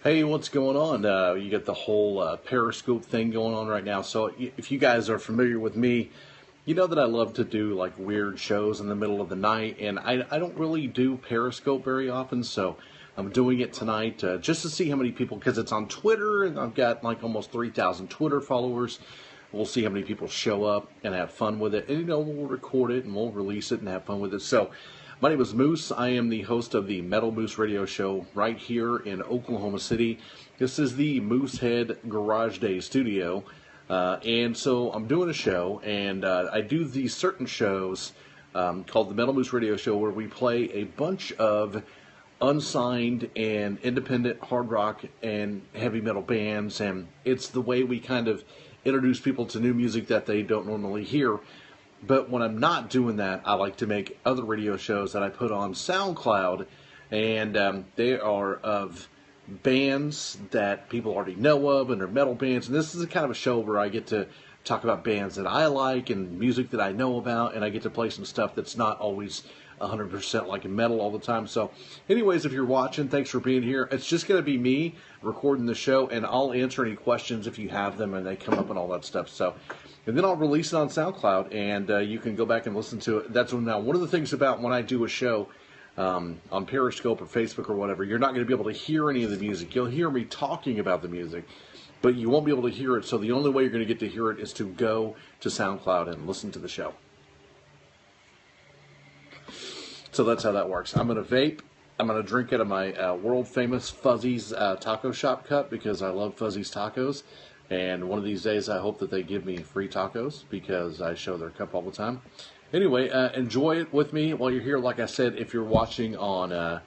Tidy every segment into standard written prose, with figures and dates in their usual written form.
Hey, what's going on? You got the whole Periscope thing going on right now. So, if you guys are familiar with me, you know that I love to do like weird shows in the middle of the night, and I don't really do Periscope very often. So, I'm doing it tonight just to see how many people, because it's on Twitter, and I've got like almost 3,000 Twitter followers. We'll see how many people show up and have fun with it. And, we'll record it and we'll release it and have fun with it. So, my name is Moose. I am the host of the Metal Moose Radio Show right here in Oklahoma City. This is the Moosehead Garage Day studio. And so I'm doing a show, and I do these certain shows called the Metal Moose Radio Show where we play a bunch of unsigned and independent hard rock and heavy metal bands. And it's the way we kind of introduce people to new music that they don't normally hear. But when I'm not doing that, I like to make other radio shows that I put on SoundCloud, and they are of bands that people already know of, and they're metal bands. And this is a kind of a show where I get to talk about bands that I like and music that I know about, and I get to play some stuff that's not always 100% like metal all the time. So anyways, if you're watching, thanks for being here. It's just going to be me recording the show, and I'll answer any questions if you have them and they come up and all that stuff. So, and then I'll release it on SoundCloud, and you can go back and listen to it. That's now one of the things about when I do a show on Periscope or Facebook or whatever, you're not going to be able to hear any of the music. You'll hear me talking about the music, but you won't be able to hear it. So the only way you're going to get to hear it is to go to SoundCloud and listen to the show. So that's how that works. I'm going to vape. I'm going to drink out of my world-famous Fuzzy's Taco Shop cup because I love Fuzzy's tacos. And one of these days, I hope that they give me free tacos because I show their cup all the time. Anyway, enjoy it with me while you're here. Like I said, if you're watching on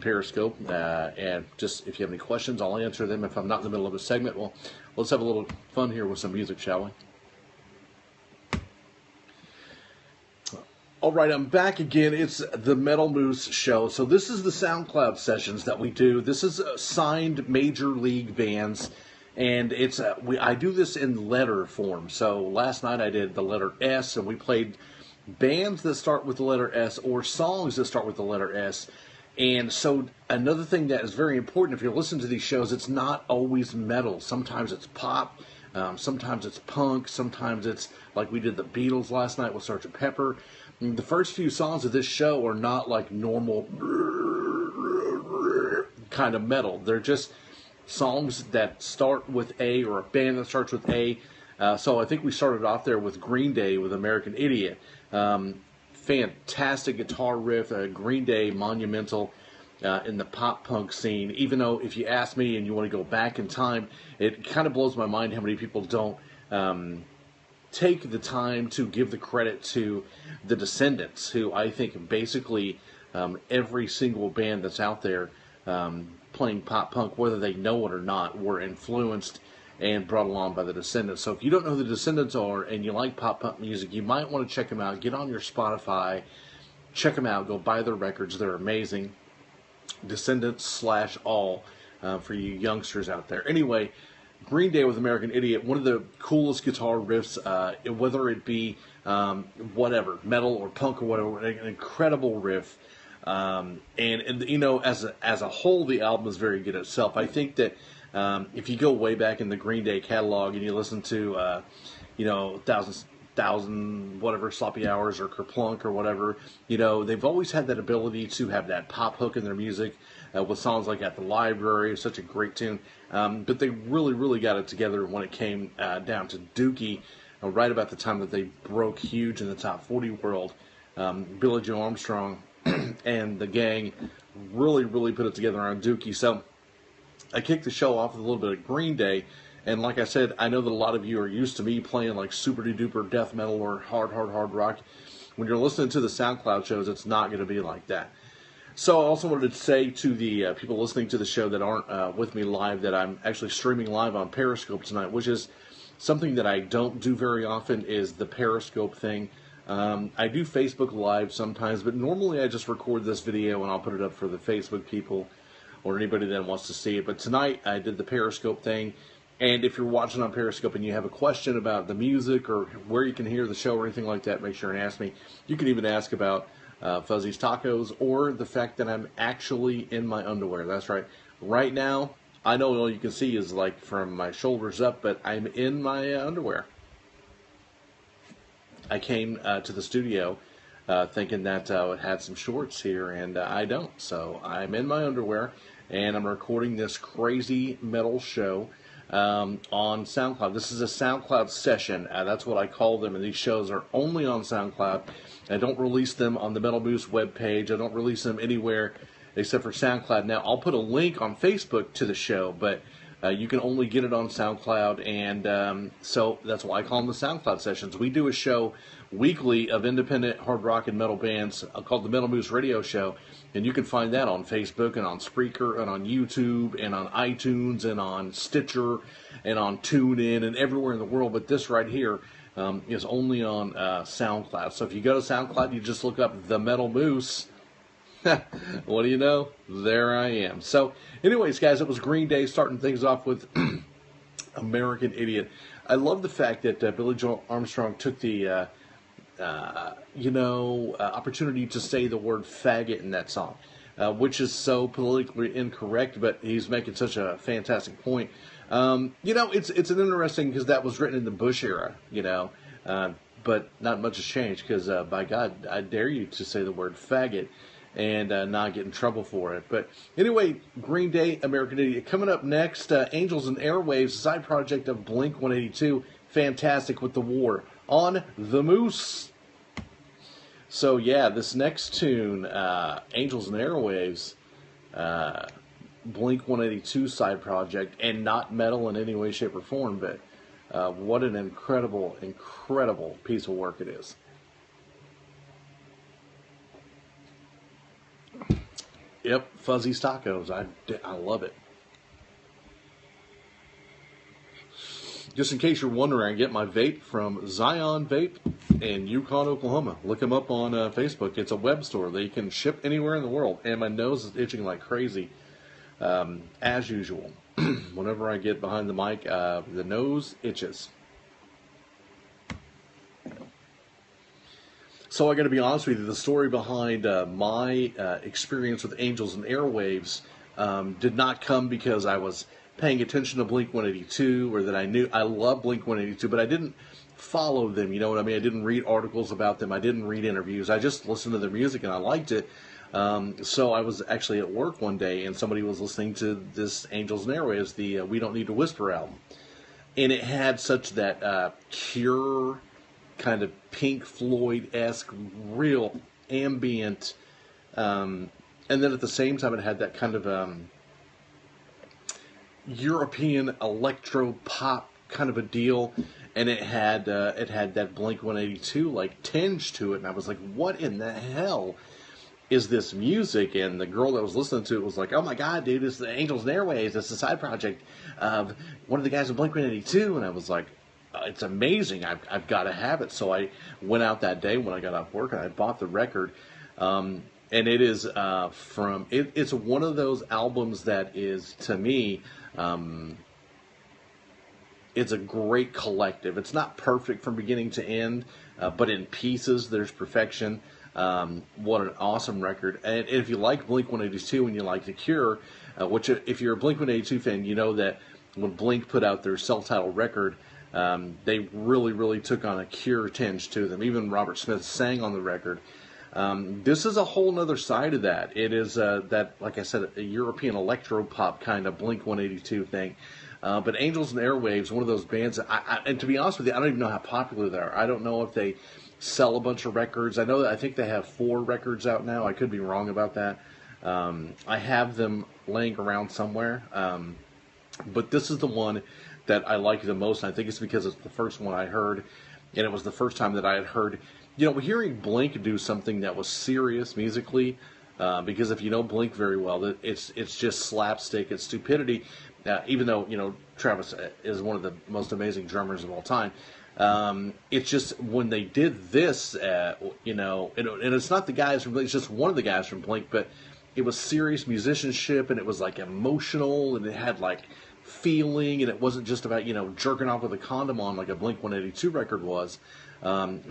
Periscope, and just if you have any questions, I'll answer them. If I'm not in the middle of a segment, well, let's have a little fun here with some music, shall we? All right, I'm back again. It's the Metal Moose Show. So this is the SoundCloud sessions that we do. This is signed major league bands, and it's I do this in letter form. So last night I did the letter S, and we played bands that start with the letter S or songs that start with the letter S. And so another thing that is very important, if you're listening to these shows, it's not always metal. Sometimes it's pop. Sometimes it's punk. Sometimes it's like we did the Beatles last night with Sgt. Pepper. The first few songs of this show are not like normal kind of metal. They're just songs that start with A, or a band that starts with A. So I think we started off there with Green Day with American Idiot. Fantastic guitar riff, Green Day monumental in the pop punk scene. Even though if you ask me and you want to go back in time, it kind of blows my mind how many people don't take the time to give the credit to the Descendants, who I think basically every single band that's out there playing pop punk, whether they know it or not, were influenced and brought along by the Descendants. So if you don't know who the Descendants are and you like pop punk music, you might want to check them out. Get on your Spotify, check them out, go buy their records. They're amazing. Descendants/all for you youngsters out there. Anyway, Green Day with American Idiot, one of the coolest guitar riffs, whether it be whatever, metal or punk or whatever, an incredible riff. And as a whole, the album is very good itself. I think that if you go way back in the Green Day catalog and you listen to, thousand whatever Sloppy Hours or Kerplunk or whatever, they've always had that ability to have that pop hook in their music with songs like At the Library, such a great tune. But they really, really got it together when it came down to Dookie, right about the time that they broke huge in the top 40 world. Billie Joe Armstrong and the gang really, really put it together on Dookie. So I kicked the show off with a little bit of Green Day. And like I said, I know that a lot of you are used to me playing like super-duper death metal or hard rock. When you're listening to the SoundCloud shows, it's not going to be like that. So I also wanted to say to the people listening to the show that aren't with me live that I'm actually streaming live on Periscope tonight, which is something that I don't do very often, is the Periscope thing. I do Facebook Live sometimes, but normally I just record this video and I'll put it up for the Facebook people or anybody that wants to see it. But tonight I did the Periscope thing. And if you're watching on Periscope and you have a question about the music or where you can hear the show or anything like that, make sure and ask me. You can even ask about Fuzzy's Tacos or the fact that I'm actually in my underwear. That's right. Right now, I know all you can see is like from my shoulders up, but I'm in my underwear. I came to the studio thinking that it had some shorts here, and I don't. So I'm in my underwear, and I'm recording this crazy metal show on SoundCloud. This is a SoundCloud session. That's what I call them, and these shows are only on SoundCloud. I don't release them on the Metal Moose webpage. I don't release them anywhere except for SoundCloud. Now, I'll put a link on Facebook to the show, but you can only get it on SoundCloud, and so that's why I call them the SoundCloud sessions. We do a show weekly of independent hard rock and metal bands called the Metal Moose Radio Show, and you can find that on Facebook and on Spreaker and on YouTube and on iTunes and on Stitcher and on TuneIn and everywhere in the world. But this right here is only on SoundCloud. So if you go to SoundCloud, you just look up The Metal Moose. What do you know? There I am. So anyways, guys, it was Green Day starting things off with American Idiot. I love the fact that Billy Joe Armstrong took the opportunity to say the word faggot in that song, which is so politically incorrect, but he's making such a fantastic point. It's an interesting, because that was written in the Bush era, but not much has changed, because by God, I dare you to say the word faggot and not get in trouble for it. But anyway, Green Day, American Idiot. Coming up next, Angels and Airwaves, side project of Blink-182, fantastic with the war on the Moose. So yeah, this next tune, Angels and Airwaves, Blink-182 side project, and not metal in any way, shape, or form, but what an incredible, incredible piece of work it is. Yep, Fuzzy's Tacos. I love it. Just in case you're wondering, I get my vape from Zion Vape in Yukon, Oklahoma. Look them up on Facebook. It's a web store. They can ship anywhere in the world. And my nose is itching like crazy, as usual. Whenever I get behind the mic, the nose itches. So I got to be honest with you, the story behind my experience with Angels and Airwaves did not come because I was paying attention to Blink-182, or that I love Blink-182, but I didn't follow them, you know what I mean? I didn't read articles about them, I didn't read interviews, I just listened to their music and I liked it. So I was actually at work one day and somebody was listening to this Angels and Airwaves, the We Don't Need to Whisper album. And it had such that Cure kind of Pink Floyd-esque, real ambient, and then at the same time it had that kind of European electro pop kind of a deal, and it had that Blink-182 like tinge to it, and I was like, what in the hell is this music? And the girl that was listening to it was like, oh my God, dude, it's the Angels and Airwaves, it's a side project of one of the guys in Blink-182, and I was like, it's amazing, I've got to have it. So I went out that day when I got off work and I bought the record, and it is it's one of those albums that is, to me, it's a great collective. It's not perfect from beginning to end, but in pieces there's perfection. What an awesome record. And if you like Blink-182 and you like The Cure, which if you're a Blink-182 fan, you know that when Blink put out their self-titled record, they really, really took on a Cure tinge to them. Even Robert Smith sang on the record. This is a whole nother side of that. It is that, like I said, a European electro-pop kind of Blink-182 thing. But Angels and Airwaves, one of those bands, and to be honest with you, I don't even know how popular they are. I don't know if they sell a bunch of records. I think they have 4 records out now. I could be wrong about that. I have them laying around somewhere. But this is the one that I like the most, and I think it's because it's the first one I heard, and it was the first time that I had heard, hearing Blink do something that was serious musically, because if you know Blink very well, it's just slapstick, it's stupidity, even though, Travis is one of the most amazing drummers of all time. It's just when they did this, and it's not the guys from Blink, it's just one of the guys from Blink, but it was serious musicianship, and it was like emotional, and it had like feeling, and it wasn't just about jerking off with a condom on like a Blink-182 record was.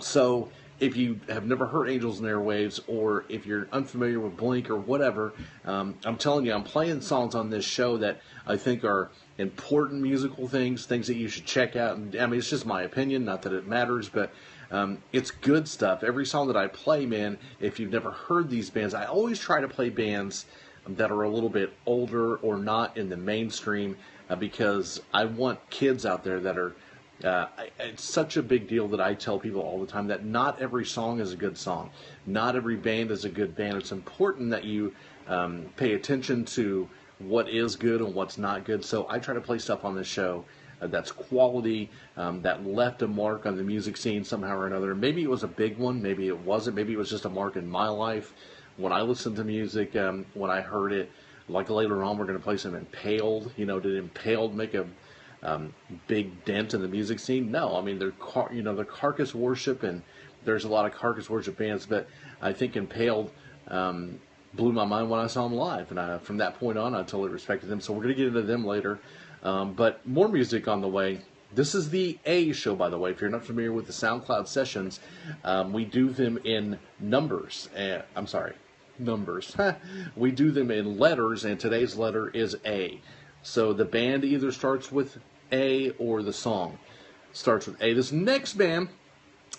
So if you have never heard Angels and Airwaves, or if you're unfamiliar with Blink or whatever, I'm telling you, I'm playing songs on this show that I think are important musical things that you should check out. And I mean, it's just my opinion, not that it matters, but it's good stuff. Every song that I play, man, if you've never heard these bands, I always try to play bands that are a little bit older or not in the mainstream, because I want kids out there that are it's such a big deal that I tell people all the time that not every song is a good song. Not every band is a good band. It's important that you pay attention to what is good and what's not good. So I try to play stuff on this show that's quality, that left a mark on the music scene somehow or another. Maybe it was a big one. Maybe it wasn't. Maybe it was just a mark in my life. When I listened to music, when I heard it, like later on we're going to play some Impaled. You know, did Impaled make a big dent in the music scene? No, I mean they're Carcass Worship, and there's a lot of Carcass Worship bands, but I think Impaled blew my mind when I saw them live, and from that point on I totally respected them. So we're going to get into them later, but more music on the way. This is the A show, by the way. If you're not familiar with the SoundCloud sessions, we do them in numbers. Numbers. We do them in letters, and today's letter is A. So the band either starts with A or the song starts with A. This next band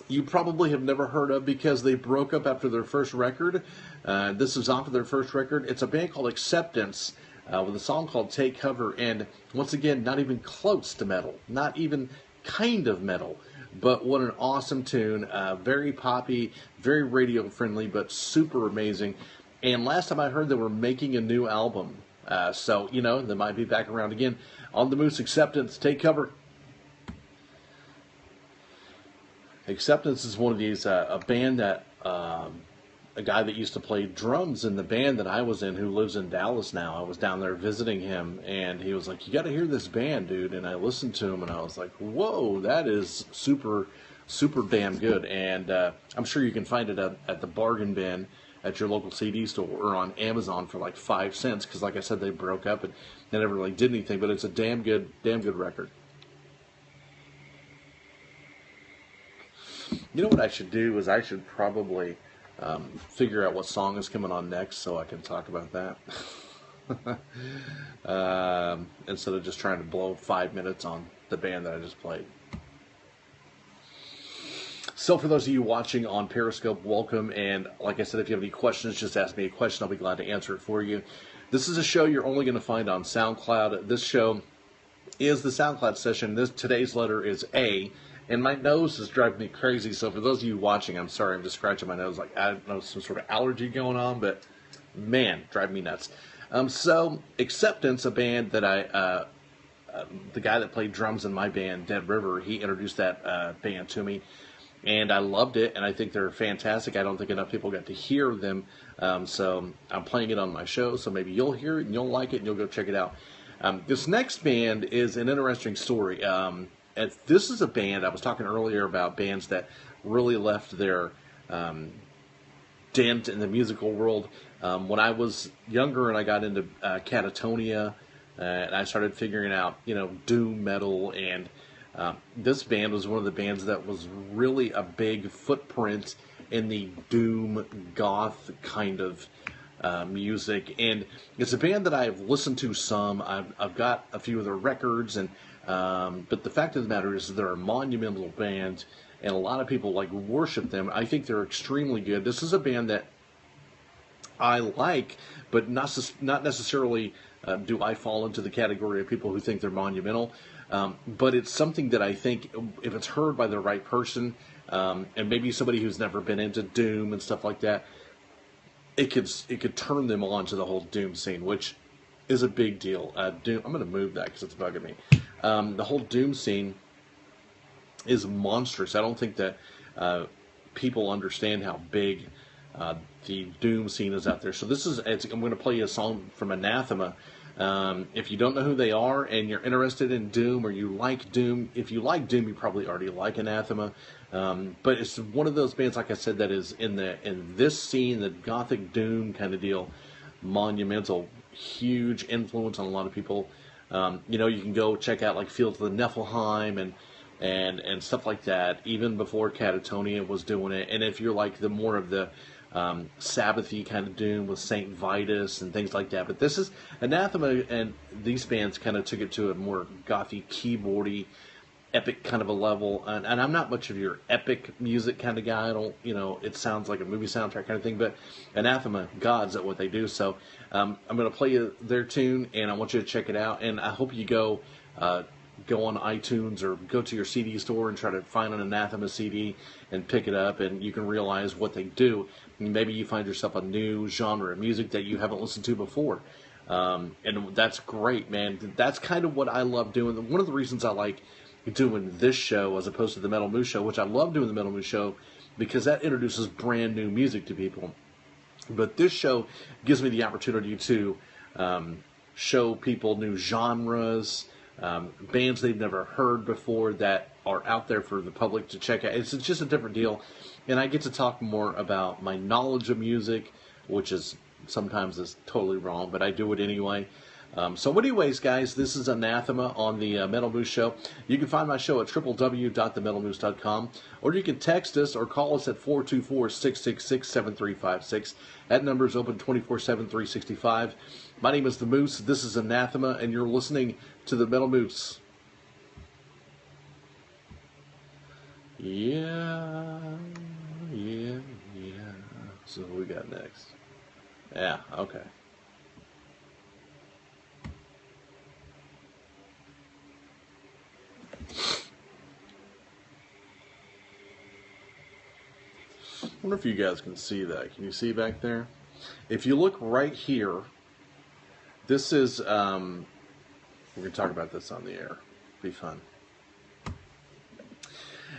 you probably have never heard of because they broke up after their first record. This is off of their first record. It's a band called Acceptance with a song called Take Cover. And once again, not even close to metal. Not even kind of metal. But what an awesome tune. Very poppy, very radio friendly, but super amazing. And last time I heard, they were making a new album. So, you know, they might be back around again. On the Moose, Acceptance, Take Cover. Acceptance is one of these, a band that, a guy that used to play drums in the band that I was in, who lives in Dallas now. I was down there visiting him, and he was like, you got to hear this band, dude. And I listened to him, and I was like, whoa, that is super, super damn good. And I'm sure you can find it at the bargain bin at your local CD store or on Amazon for like 5 cents, because like I said, they broke up and they never really did anything, but it's a damn good record. You know what I should do is I should probably figure out what song is coming on next so I can talk about that instead of just trying to blow 5 minutes on the band that I just played. So for those of you watching on Periscope, welcome. And like I said, if you have any questions, just ask me a question. I'll be glad to answer it for you. This is a show you're only going to find on SoundCloud. This show is the SoundCloud session. Today's letter is A. And my nose is driving me crazy. So for those of you watching, I'm sorry, I'm just scratching my nose. Like, I don't know, some sort of allergy going on. But, man, drive me nuts. So Acceptance, a band that the guy that played drums in my band, Dead River, he introduced that band to me. And I loved it, and I think they're fantastic. I don't think enough people got to hear them, so I'm playing it on my show, so maybe you'll hear it, and you'll like it, and you'll go check it out. This next band is an interesting story. This is a band, I was talking earlier about bands that really left their dent in the musical world. When I was younger and I got into Catatonia, and I started figuring out, doom metal, and this band was one of the bands that was really a big footprint in the doom goth kind of music, and it's a band that I've listened to some. I've got a few of their records, and but the fact of the matter is they're a monumental band, and a lot of people worship them. I think they're extremely good. This is a band that I like, but not necessarily do I fall into the category of people who think they're monumental. But it's something that I think, if it's heard by the right person, and maybe somebody who's never been into doom and stuff like that, it could turn them on to the whole doom scene, which is a big deal. Doom. I'm going to move that because it's bugging me. The whole doom scene is monstrous. I don't think that people understand how big the doom scene is out there. So I'm going to play you a song from Anathema. If you don't know who they are and you're interested in doom, or you like doom, if you like doom, you probably already like Anathema. But it's one of those bands, like I said, that is in this scene, the gothic doom kind of deal, monumental, huge influence on a lot of people. You can go check out Fields of the Niflheim and and stuff like that, even before Catatonia was doing it. And if you're like the more of the Sabbathy kind of doom with Saint Vitus and things like that. But this is Anathema, and these bands kind of took it to a more gothy, keyboardy, epic kind of a level. And I'm not much of your epic music kind of guy. I don't, it sounds like a movie soundtrack kind of thing. But Anathema, God's at what they do. So I'm going to play you their tune, and I want you to check it out. And I hope you go on iTunes or go to your CD store and try to find an Anathema CD and pick it up, and you can realize what they do. Maybe you find yourself a new genre of music that you haven't listened to before. And that's great, man. That's kind of what I love doing. One of the reasons I like doing this show as opposed to the Metal Moose Show, which I love doing the Metal Moose Show because that introduces brand new music to people. But this show gives me the opportunity to show people new genres, bands they've never heard before that are out there for the public to check out. It's just a different deal. And I get to talk more about my knowledge of music, which is sometimes is totally wrong, but I do it anyway. So anyways, guys, this is Anathema on the Metal Moose Show. You can find my show at www.themetalmoose.com, or you can text us or call us at 424-666-7356. That number is open 24/7, 365. My name is The Moose. This is Anathema, and you're listening to the Metal Moose. Yeah. So what we got next? Yeah, okay. I wonder if you guys can see that. Can you see back there? If you look right here, this is, we're going to talk about this on the air. Be fun.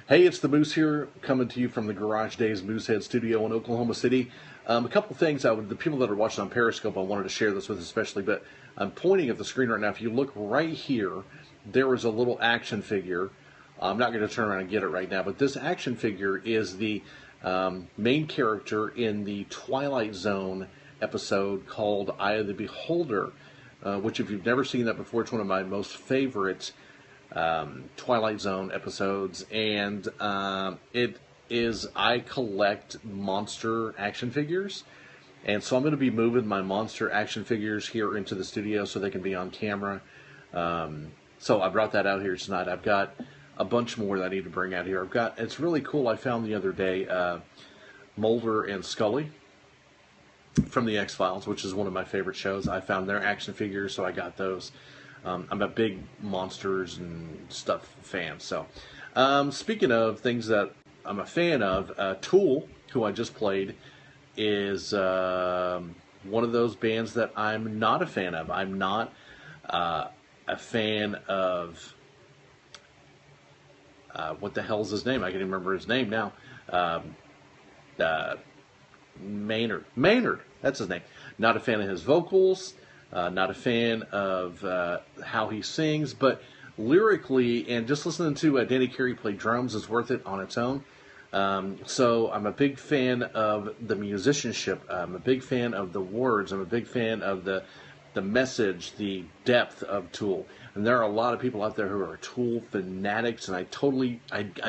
Hey, it's the Moose here, coming to you from the Garage Days Moosehead Studio in Oklahoma City. A couple things, the people that are watching on Periscope, I wanted to share this with especially, but I'm pointing at the screen right now. If you look right here, there is a little action figure. I'm not going to turn around and get it right now, but this action figure is the main character in the Twilight Zone episode called Eye of the Beholder, which if you've never seen that before, it's one of my most favorite Twilight Zone episodes, and it is, I collect monster action figures, and so I'm going to be moving my monster action figures here into the studio so they can be on camera. So I brought that out here tonight. I've got a bunch more that I need to bring out here. It's really cool. I found the other day Mulder and Scully from the X-Files, which is one of my favorite shows. I found their action figures, so I got those. I'm a big monsters and stuff fan. So, speaking of things that I'm a fan of, Tool, who I just played, is one of those bands that I'm not a fan of. I'm not a fan of what the hell's his name? I can't even remember his name now. Maynard, that's his name. Not a fan of his vocals. Not a fan of how he sings, but lyrically and just listening to Danny Carey play drums is worth it on its own. So I'm a big fan of the musicianship. I'm a big fan of the words. I'm a big fan of the message, the depth of Tool. And there are a lot of people out there who are Tool fanatics, and I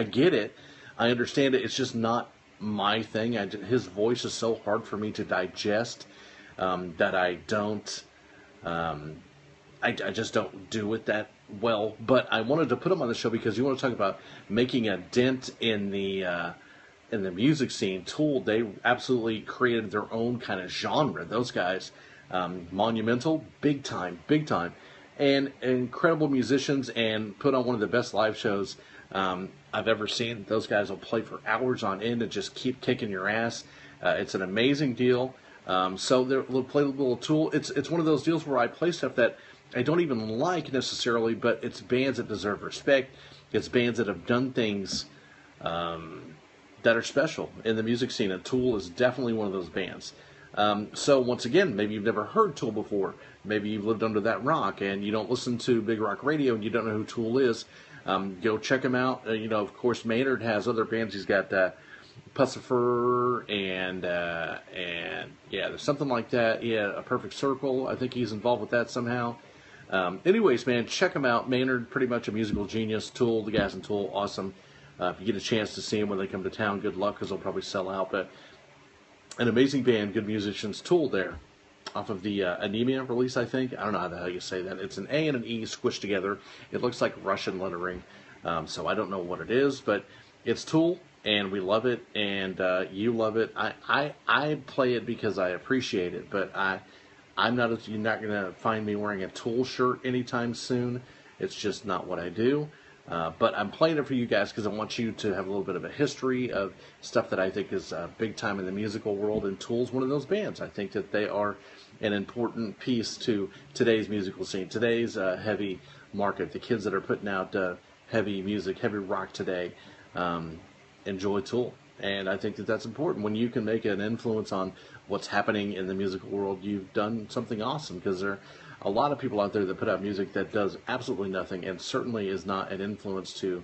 get it. I understand it. It's just not my thing. His voice is so hard for me to digest that I don't. I just don't do it that well. But I wanted to put him on the show because you want to talk about making a dent in the music scene. Tool, they absolutely created their own kind of genre. Those guys, monumental, big time, and incredible musicians, and put on one of the best live shows I've ever seen. Those guys will play for hours on end and just keep kicking your ass. It's an amazing deal. So they'll play a little Tool. It's one of those deals where I play stuff that I don't even like necessarily, but it's bands that deserve respect. It's bands that have done things that are special in the music scene, and Tool is definitely one of those bands. So once again, maybe you've never heard Tool before. Maybe you've lived under that rock and you don't listen to Big Rock Radio and you don't know who Tool is. Go check him out. Of course, Maynard has other bands. He's got Pussifer and yeah, there's something like that. Yeah, A Perfect Circle. I think he's involved with that somehow. Anyways, man, check them out. Maynard, pretty much a musical genius. Tool, the guys in Tool, awesome. If you get a chance to see them when they come to town, good luck, because they'll probably sell out. But an amazing band, good musicians. Tool there, off of the Anemia release, I think. I don't know how the hell you say that. It's an A and an E squished together. It looks like Russian lettering, so I don't know what it is, but it's Tool, and we love it, and you love it. I play it because I appreciate it, but you're not going to find me wearing a Tool shirt anytime soon. It's just not what I do. But I'm playing it for you guys because I want you to have a little bit of a history of stuff that I think is big time in the musical world, and Tool's one of those bands. I think that they are an important piece to today's musical scene, today's heavy market. The kids that are putting out heavy music, heavy rock today, enjoy Tool. And I think that that's important. When you can make an influence on what's happening in the musical world, you've done something awesome, because there are a lot of people out there that put out music that does absolutely nothing and certainly is not an influence to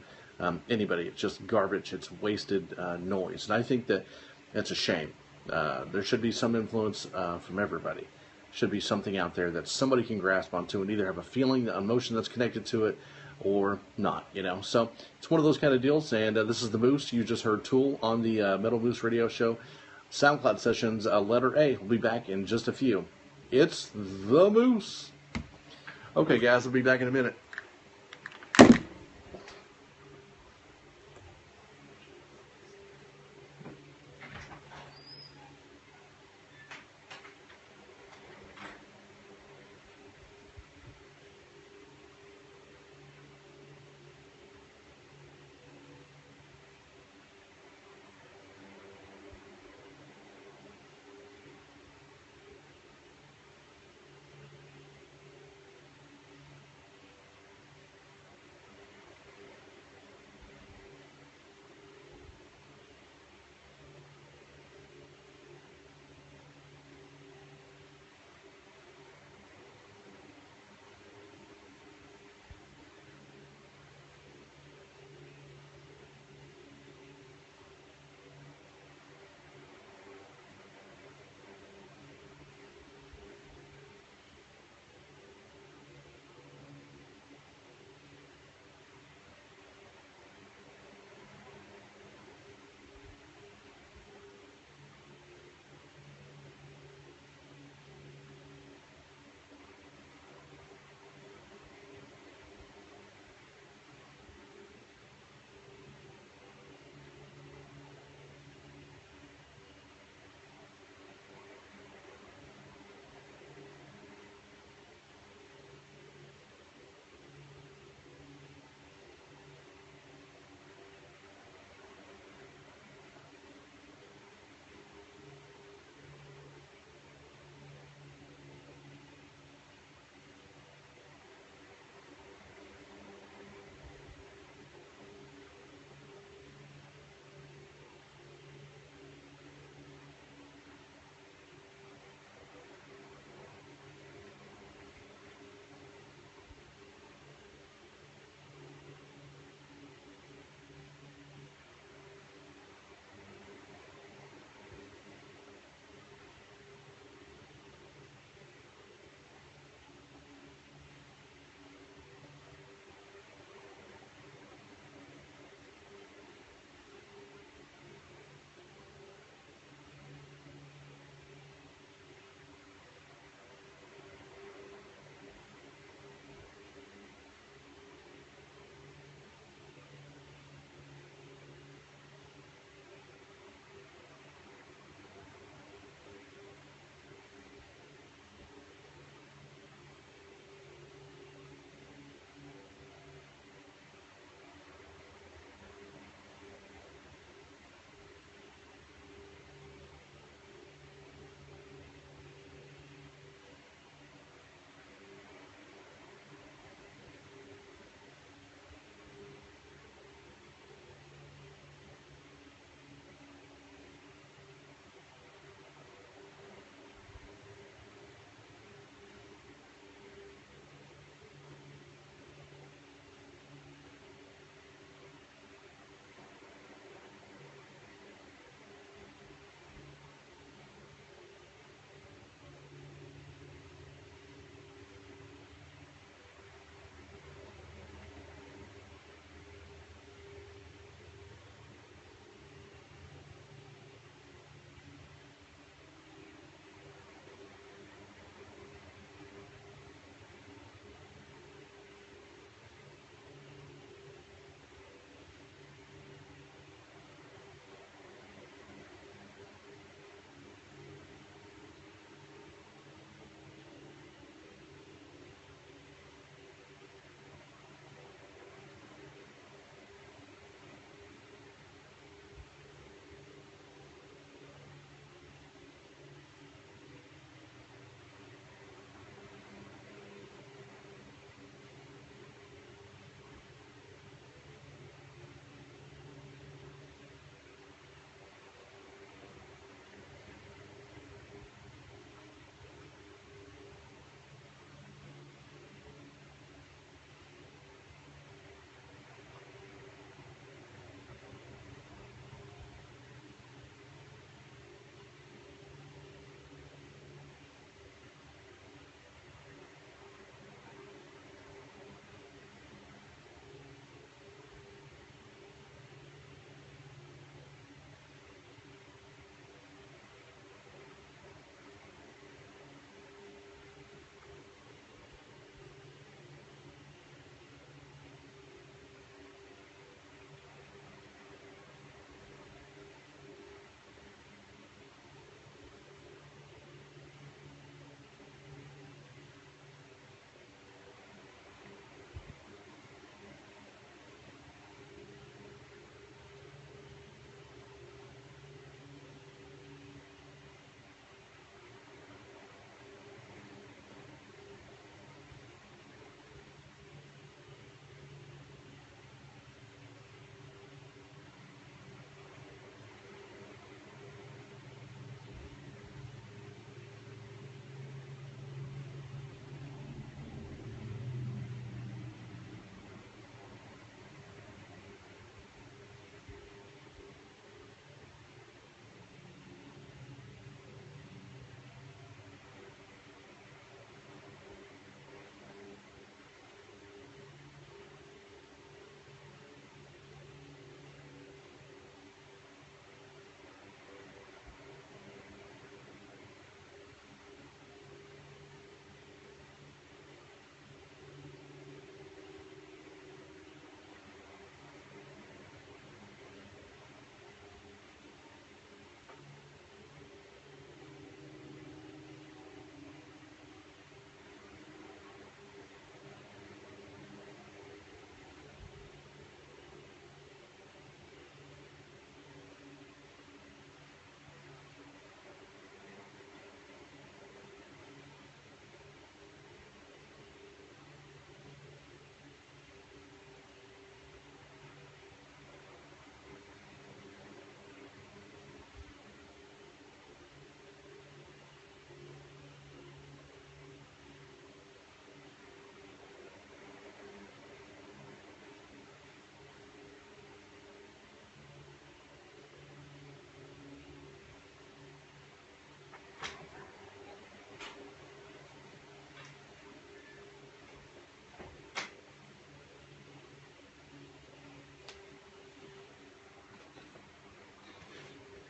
anybody. It's just garbage. It's wasted noise. And I think that that's a shame. There should be some influence from everybody. Should be something out there that somebody can grasp onto and either have a feeling, an emotion that's connected to it, or not, So it's one of those kind of deals, and this is the Moose. You just heard Tool on the Metal Moose Radio Show. SoundCloud sessions, letter A. We'll be back in just a few. It's the Moose. Okay, guys, we'll be back in a minute.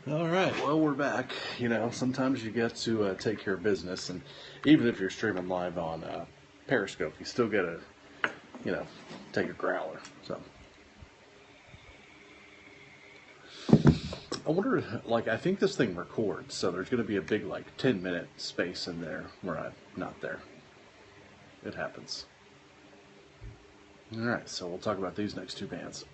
All right, well, we're back. You know, sometimes you get to take care of business, and even if you're streaming live on Periscope, you still got to, take a growler. So, I wonder, I think this thing records, so there's going to be a big, 10-minute space in there where I'm not there. It happens. All right, so we'll talk about these next two bands.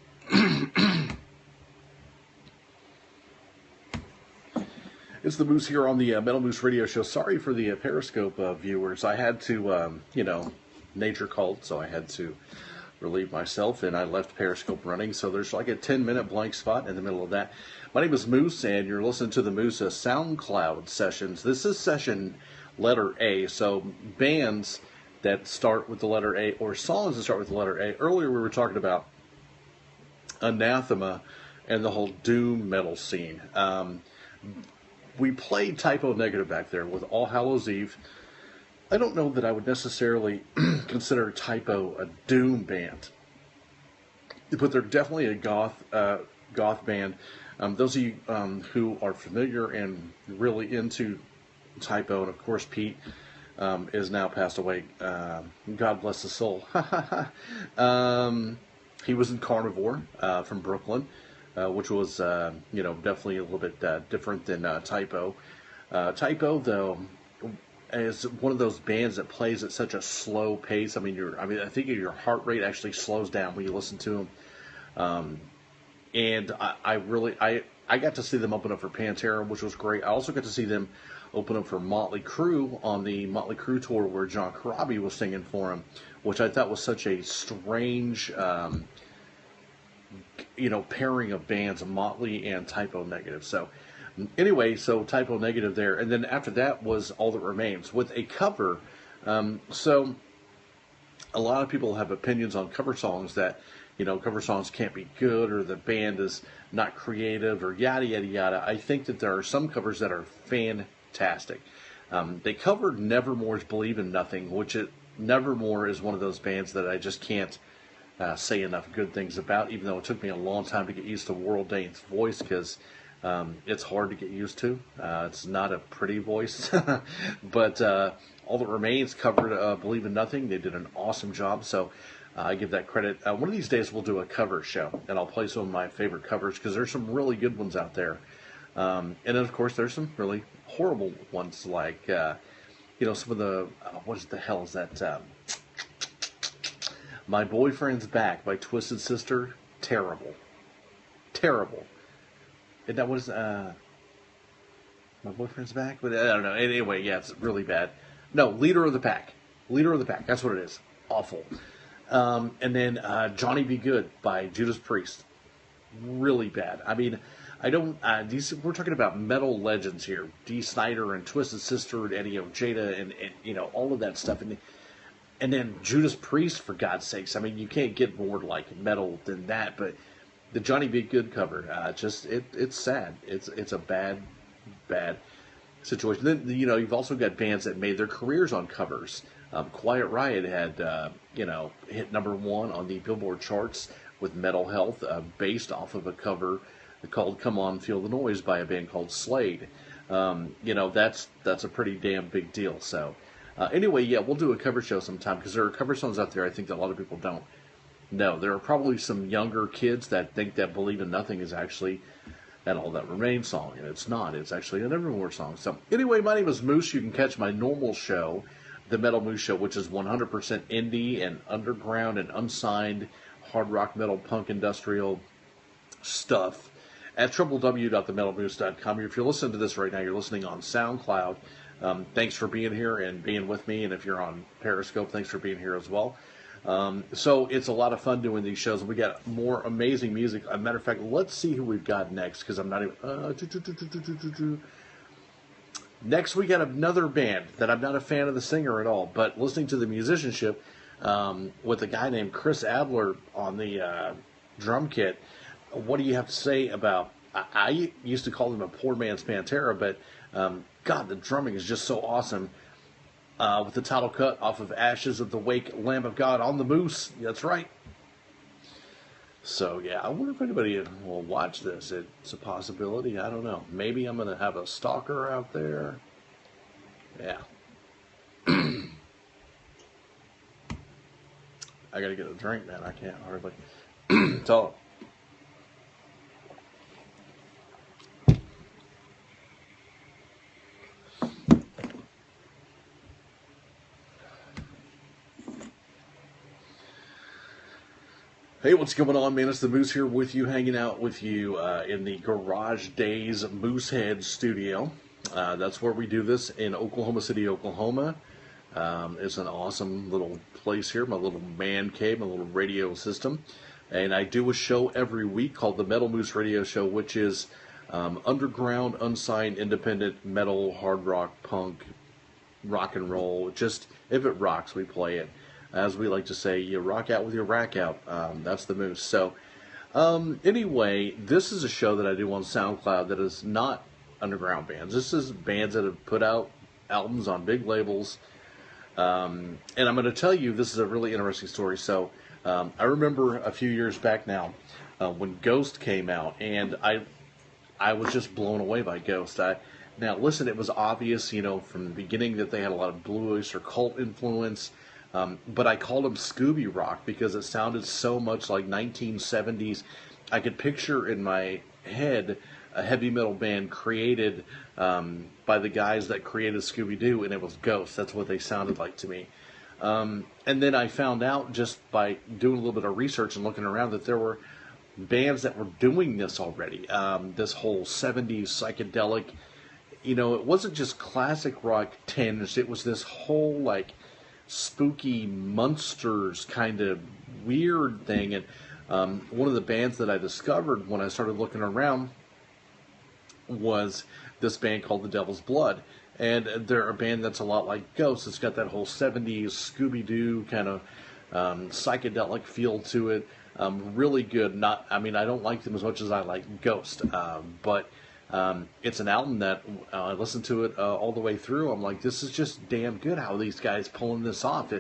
It's the Moose here on the Metal Moose Radio Show. Sorry for the Periscope viewers. I had to, nature called, so I had to relieve myself, and I left Periscope running. So there's like a 10-minute blank spot in the middle of that. My name is Moose, and you're listening to the Moose SoundCloud sessions. This is session letter A, so bands that start with the letter A, or songs that start with the letter A. Earlier we were talking about Anathema and the whole doom metal scene. We played Typo Negative back there with All Hallows Eve. I don't know that I would necessarily consider Typo a doom band, but they're definitely a goth band. Those of you who are familiar and really into Typo, and of course Pete is now passed away. God bless his soul. He was in Carnivore from Brooklyn. Which was, definitely a little bit different than Typo. Typo, though, is one of those bands that plays at such a slow pace. I think your heart rate actually slows down when you listen to them. And I got to see them open up for Pantera, which was great. I also got to see them open up for Motley Crue on the Motley Crue tour where John Corabi was singing for him, which I thought was such a strange pairing of bands, Motley and Typo Negative. So, anyway, Typo Negative there. And then after that was All That Remains with a cover. So, a lot of people have opinions on cover songs that, cover songs can't be good or the band is not creative or yada, yada, yada. I think that there are some covers that are fantastic. They covered Nevermore's Believe in Nothing, Nevermore is one of those bands that I just can't say enough good things about, even though it took me a long time to get used to World Dane's voice, because it's hard to get used to. It's not a pretty voice. But All That Remains covered Believe in Nothing. They did an awesome job, so I give that credit. One of these days we'll do a cover show, and I'll play some of my favorite covers, because there's some really good ones out there. And then, of course, there's some really horrible ones, like, some of the, what the hell is that? My Boyfriend's Back by Twisted Sister. Terrible. And that was, My Boyfriend's Back? But I don't know. Anyway, yeah, it's really bad. No, Leader of the Pack. That's what it is. Awful. And then Johnny Be Good by Judas Priest. Really bad. We're talking about metal legends here. Dee Snider and Twisted Sister and Eddie Ojeda and all of that stuff. And then Judas Priest, for God's sakes. You can't get more metal than that. But the Johnny Be Good cover, it's sad. It's a bad situation. Then you've also got bands that made their careers on covers. Quiet Riot had hit #1 on the Billboard charts with Metal Health, based off of a cover called "Come On Feel the Noise" by a band called Slade. That's a pretty damn big deal. So. Anyway, yeah, we'll do a cover show sometime, because there are cover songs out there I think that a lot of people don't know. There are probably some younger kids that think that Believe in Nothing is actually an All That Remains song, and it's not. It's actually an Evermore song. So, anyway, my name is Moose. You can catch my normal show, The Metal Moose Show, which is 100% indie and underground and unsigned hard rock, metal, punk, industrial stuff at www.themetalmoose.com. If you're listening to this right now, you're listening on SoundCloud. Thanks for being here and being with me, and if you're on Periscope, thanks for being here as well. So it's a lot of fun doing these shows, and we got more amazing music. As a matter of fact, let's see who we've got next, because I'm not even... Next, we got another band that I'm not a fan of the singer at all, but listening to the musicianship with a guy named Chris Adler on the drum kit, what do you have to say about... I used to call him a poor man's Pantera, but... God, the drumming is just so awesome. With the title cut off of Ashes of the Wake, Lamb of God on the Moose. That's right. So yeah, I wonder if anybody will watch this. It's a possibility. I don't know. Maybe I'm gonna have a stalker out there. Yeah, I gotta get a drink, man. I can't hardly. So hey, what's going on, man? It's the Moose here with you, hanging out with you in the Garage Days Moosehead studio. That's where we do this in Oklahoma City, Oklahoma. It's an awesome little place here, my little man cave, my little radio system. And I do a show every week called the Metal Moose Radio Show, which is underground, unsigned, independent metal, hard rock, punk, rock and roll. Just if it rocks, we play it. As we like to say, you rock out with your rack out. That's the Moose. So, anyway, this is a show that I do on SoundCloud that is not underground bands. This is bands that have put out albums on big labels. And I'm going to tell you, this is a really interesting story. So, I remember a few years back now when Ghost came out, and I was just blown away by Ghost. Now, listen, it was obvious, from the beginning that they had a lot of Blue Oyster Cult influence. But I called them Scooby Rock because it sounded so much like 1970s. I could picture in my head a heavy metal band created by the guys that created Scooby-Doo, and it was Ghost. That's what they sounded like to me. And then I found out just by doing a little bit of research and looking around that there were bands that were doing this already. This whole 70s psychedelic, it wasn't just classic rock tinge. It was this whole, spooky monsters kind of weird thing. And one of the bands that I discovered when I started looking around was this band called The Devil's Blood. And they're a band that's a lot like Ghost. It's got that whole 70s Scooby-Doo kind of psychedelic feel to it. Really good. I don't like them as much as I like Ghost. But it's an album that I listened to it all the way through. I'm like, this is just damn good how these guys pulling this off.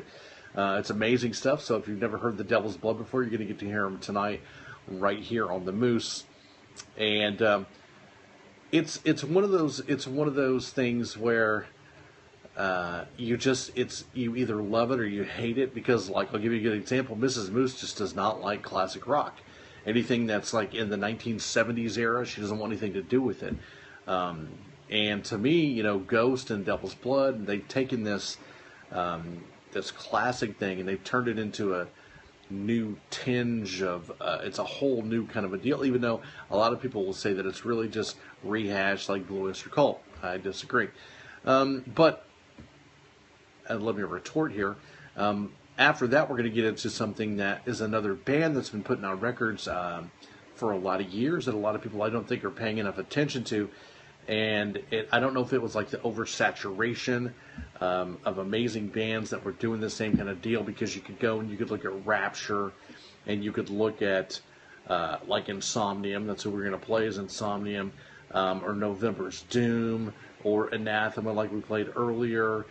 It's amazing stuff. So if you've never heard The Devil's Blood before, you're going to get to hear them tonight right here on the Moose. And it's one of those things where you either love it or you hate it, because I'll give you a good example. Mrs. Moose just does not like classic rock. Anything that's in the 1970s era, she doesn't want anything to do with it. And to me, Ghost and Devil's Blood, they've taken this classic thing and they've turned it into a new tinge of, it's a whole new kind of a deal, even though a lot of people will say that it's really just rehashed like Blue Oyster Cult. I disagree. But, and let me retort here, after that, we're going to get into something that is another band that's been putting out records for a lot of years that a lot of people I don't think are paying enough attention to. And I don't know if it was like the oversaturation of amazing bands that were doing the same kind of deal, because you could go and you could look at Rapture and you could look at like Insomnium. That's who we're going to play, is Insomnium, or November's Doom, or Anathema like we played earlier.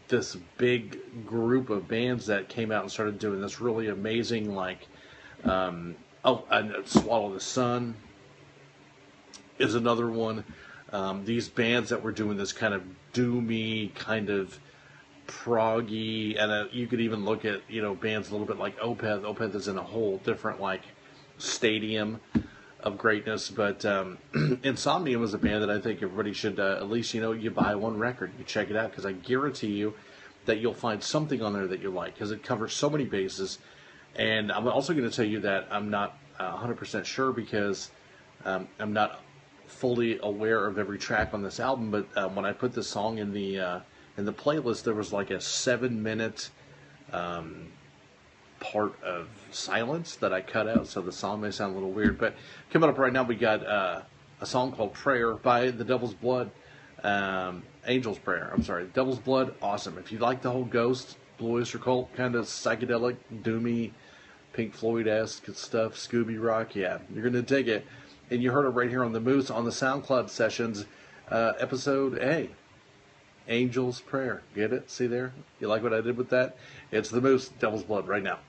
This big group of bands that came out and started doing this really amazing, and Swallow the Sun is another one. These bands that were doing this kind of doomy, kind of proggy, and you could even look at, bands a little bit like Opeth. Opeth is in a whole different, stadium of greatness. But Insomnium was a band that I think everybody should at least, you buy one record, you check it out, because I guarantee you that you'll find something on there that you like, because it covers so many bases. And I'm also going to tell you that I'm not 100% sure, because I'm not fully aware of every track on this album. But when I put this song in the playlist, there was like a 7-minute part of silence that I cut out, so the song may sound a little weird. But coming up right now, we got a song called Prayer by The Devil's Blood. Angel's Prayer, Devil's Blood, awesome. If you like the whole Ghost, Blue Oyster Cult, kind of psychedelic, doomy, Pink Floyd-esque stuff, Scooby Rock, yeah, you're going to dig it. And you heard it right here on the Moose on the SoundCloud Sessions episode A. Angel's Prayer. Get it? See there? You like what I did with that? It's the Moose, Devil's Blood right now.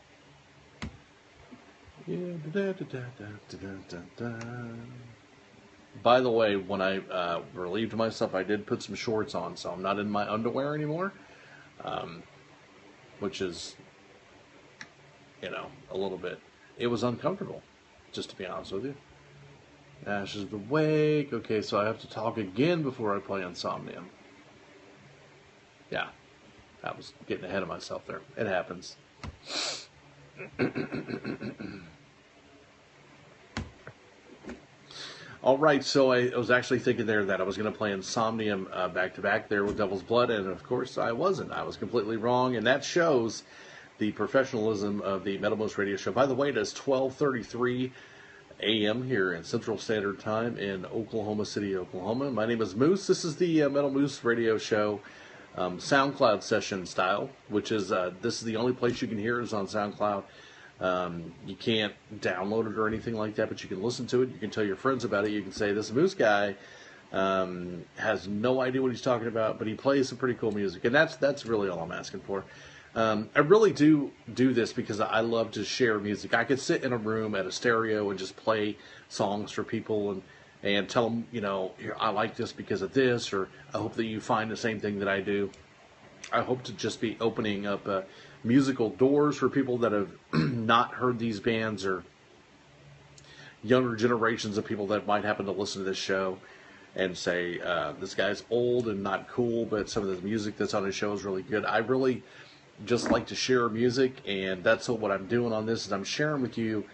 Yeah, da. By the way, when I relieved myself, I did put some shorts on, so I'm not in my underwear anymore, which is, a little bit. It was uncomfortable, just to be honest with you. Ashes of the Wake. Okay, so I have to talk again before I play Insomnium. Yeah, I was getting ahead of myself there. It happens. All right, so I was actually thinking there that I was going to play Insomnium back to back there with Devil's Blood, and of course I wasn't. I was completely wrong, and that shows the professionalism of the Metal Moose Radio Show. By the way, it is 12:33 a.m. here in Central Standard Time in Oklahoma City, Oklahoma. My name is Moose. This is the Metal Moose Radio Show, SoundCloud session style, which is this is the only place you can hear is on SoundCloud. You can't download it or anything like that, but you can listen to it. You can tell your friends about it. You can say, this Moose guy has no idea what he's talking about, but he plays some pretty cool music. And that's really all I'm asking for. I really do this because I love to share music. I could sit in a room at a stereo and just play songs for people and tell them, I like this because of this, or I hope that you find the same thing that I do. I hope to just be opening up musical doors for people that have not heard these bands, or younger generations of people that might happen to listen to this show and say, this guy's old and not cool, but some of the music that's on his show is really good. I really just like to share music, and that's what I'm doing on this, is I'm sharing with you.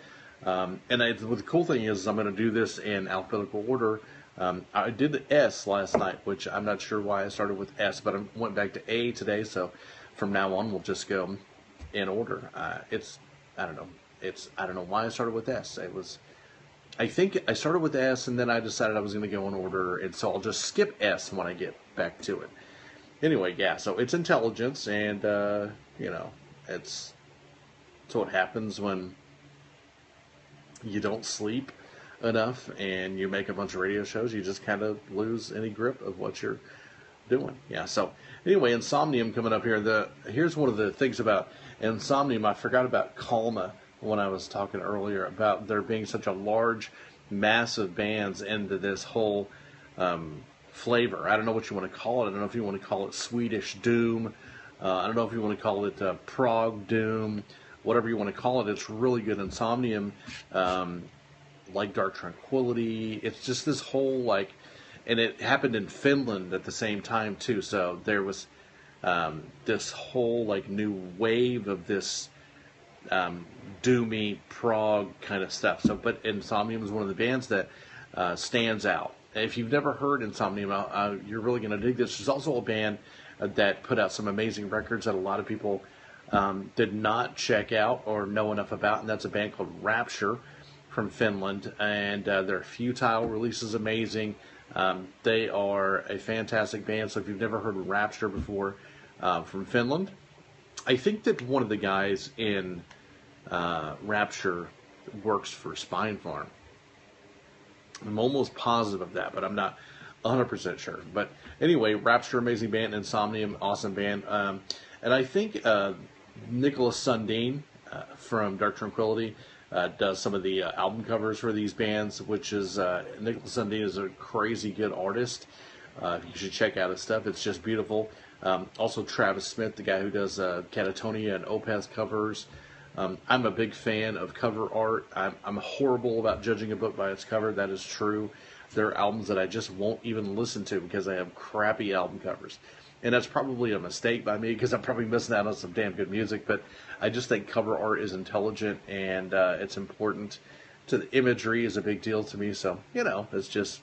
The cool thing is I'm going to do this in alphabetical order. I did the S last night, which I'm not sure why I started with S, but I went back to A today, so from now on we'll just go in order. I don't know why I started with S. I think I started with S, and then I decided I was going to go in order, and so I'll just skip S when I get back to it. Anyway, yeah, so it's intelligence, and, it's what happens when you don't sleep enough and you make a bunch of radio shows. You just kind of lose any grip of what you're doing. Yeah, so anyway, Insomnium coming up here. Here's one of the things about Insomnium. I forgot about Calma when I was talking earlier about there being such a large, massive bands into this whole flavor. I don't know what you want to call it. I don't know if you want to call it Swedish Doom. I don't know if you want to call it Prog Doom. Whatever you want to call it, it's really good. Insomnium, like Dark Tranquility. It's just this whole, and it happened in Finland at the same time too. So there was this whole new wave of this doomy prog kind of stuff. So, but Insomnium is one of the bands that stands out. If you've never heard Insomnium, you're really going to dig this. There's also a band that put out some amazing records that a lot of people did not check out or know enough about, and that's a band called Rapture from Finland, and their Futile release is amazing. They are a fantastic band, so if you've never heard of Rapture before, from Finland, I think that one of the guys in Rapture works for Spine Farm. I'm almost positive of that, but I'm not 100% sure. But anyway, Rapture, amazing band. Insomnium, awesome band. And I think Nicholas Sundin from Dark Tranquility does some of the album covers for these bands, which is Nicholas Sundin is a crazy good artist. You should check out his stuff. It's just beautiful. Also Travis Smith, the guy who does Catatonia and Opeth covers. I'm a big fan of cover art. I'm horrible about judging a book by its cover. That is true. There are albums that I just won't even listen to because they have crappy album covers. And that's probably a mistake by me because I'm probably missing out on some damn good music. But I just think cover art is intelligent and it's important. To the imagery is a big deal to me. So, it's just,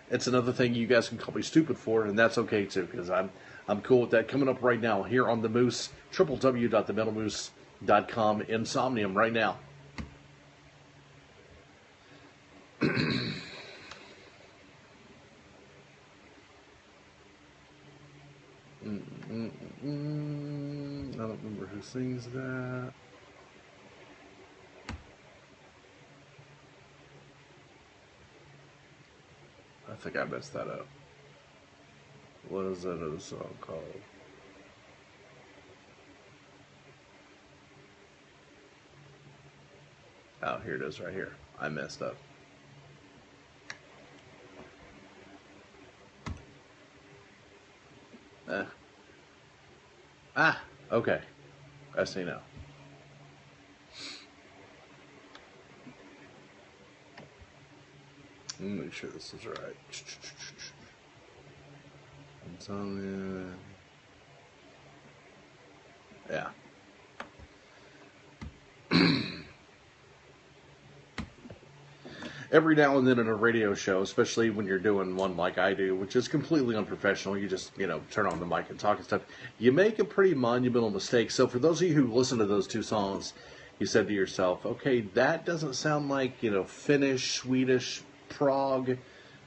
it's another thing you guys can call me stupid for, and that's okay too because I'm cool with that. Coming up right now here on The Moose, www.themetalmoose.com, Insomnium right now. I don't remember who sings that. I think I messed that up. What is that other song called? Oh, here it is right here. I messed up. Okay. I see now. Let me make sure this is right. Insomnia. Yeah. Every now and then in a radio show, especially when you're doing one like I do, which is completely unprofessional, you just, turn on the mic and talk and stuff, you make a pretty monumental mistake. So for those of you who listen to those two songs, you said to yourself, okay, that doesn't sound like, Finnish, Swedish, Prague